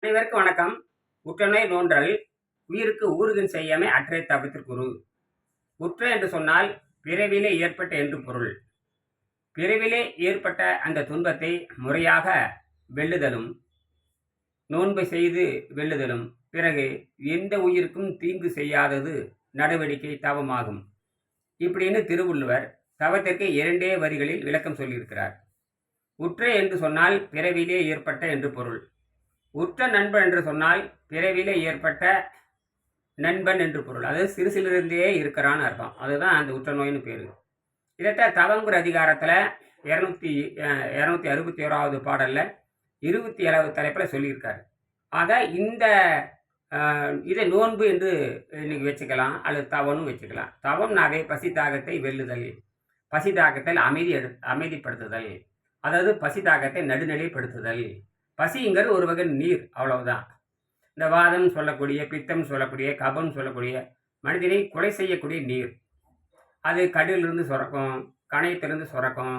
அனைவருக்கும் வணக்கம். உற்றநோய் நோன்றல் உயிருக்கு ஊறுகின் செய்யாமை அற்றை தவிர்த்திற்குறு. உற்ற என்று சொன்னால் பிறவிலே ஏற்பட்ட என்று பொருள். பிறவிலே ஏற்பட்ட அந்த துன்பத்தை முறையாக வெல்லுதலும், நோன்பை செய்து வெல்லுதலும், பிறகு எந்த உயிருக்கும் தீங்கு செய்யாதது நடவடிக்கை தவமாகும். இப்படின்னு திருவள்ளுவர் தவத்திற்கு 2 வரிகளில் விளக்கம் சொல்லியிருக்கிறார். உற்ற என்று சொன்னால் பிறவிலே ஏற்பட்ட என்று பொருள். உற்ற நண்பன் என்று சொன்னால் பிறவிலே ஏற்பட்ட நண்பன் என்று பொருள். அது சிறு சிறிலிருந்தே இருக்கிறான்னு அர்த்தம். அதுதான் அந்த உற்ற நோயின்னு பேர். இதைத்தான் தவங்குற அதிகாரத்தில் 261வது பாடலில் 27வது தலைப்பில் சொல்லியிருக்காரு. ஆக இந்த இதை நோன்பு என்று இன்னைக்கு வச்சுக்கலாம், அல்லது தவனும் வச்சுக்கலாம். தவம்னாவே பசி தாகத்தை வெல்லுதல், பசி தாகத்தில் அமைதிப்படுத்துதல், அதாவது பசி தாகத்தை நடுநிலைப்படுத்துதல். பசிங்கிறது ஒரு வகை நீர், அவ்வளவுதான். இந்த வாதம் சொல்லக்கூடிய, பித்தம் சொல்லக்கூடிய, கபம் சொல்லக்கூடிய மனிதனை கொலை செய்யக்கூடிய நீர். அது கடலிலிருந்து சுரக்கும், கணையத்திலிருந்து சுரக்கும்,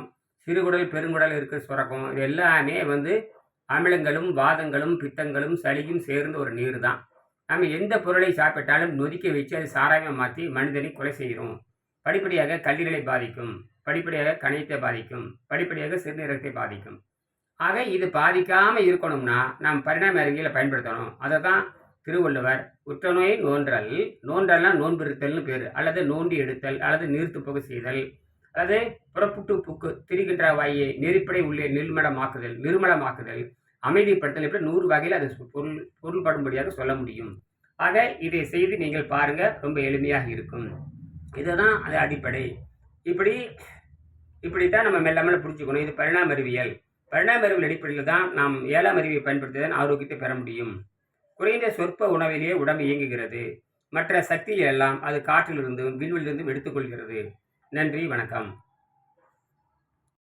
சிறுகுடல் பெருங்குடல் இருக்க சுரக்கும். இது எல்லாமே அமிலங்களும் வாதங்களும் பித்தங்களும் சளியும் சேர்ந்த ஒரு நீர் தான். நம்ம எந்த பொருளை சாப்பிட்டாலும் நொதிக்க வச்சு அது சாராயமாக மாற்றி மனிதனை கொலை செய்கிறோம். படிப்படியாக கல்லீரலை பாதிக்கும், படிப்படியாக கணையத்தை பாதிக்கும், படிப்படியாக சிறுநீரகத்தை பாதிக்கும். ஆக இது பாதிக்காமல் இருக்கணும்னா நாம் பரிணாம அறிவியலை பயன்படுத்தணும். அதை தான் திருவள்ளுவர் உற்றநோய் நோன்றல், நோன்றல்னா நோன்பிருத்தல்னு பேர், அல்லது நோண்டி எடுத்தல், அல்லது நீர்த்து போக செய்தல், அல்லது புறப்புட்டு புக்கு திரிகின்ற வாயை நெருப்படை உள்ளே நிர்மலமாக்குதல், அமைதிப்படுத்தல், இப்படி 100 வகையில் அது பொருள்படும்படியாக சொல்ல முடியும். ஆக இதை செய்து நீங்கள் பாருங்கள், ரொம்ப எளிமையாக இருக்கும். இதுதான் அது அடிப்படை. இப்படித்தான் நம்ம மெல்ல மெல்ல புரிஞ்சுக்கணும். இது பரிணாம அறிவியல். பரிணாம அறிவியல் அடிப்படையில் தான் நாம் 7ஆம் அறிவியை பயன்படுத்திதான் ஆரோக்கியத்தை பெற முடியும். குறைந்த சொற்ப உணவிலேயே உடம்பு இயங்குகிறது. மற்ற சக்திகள் எல்லாம் அது காற்றிலிருந்தும் விண்வெளியிலிருந்தும் எடுத்துக்கொள்கிறது. நன்றி, வணக்கம்.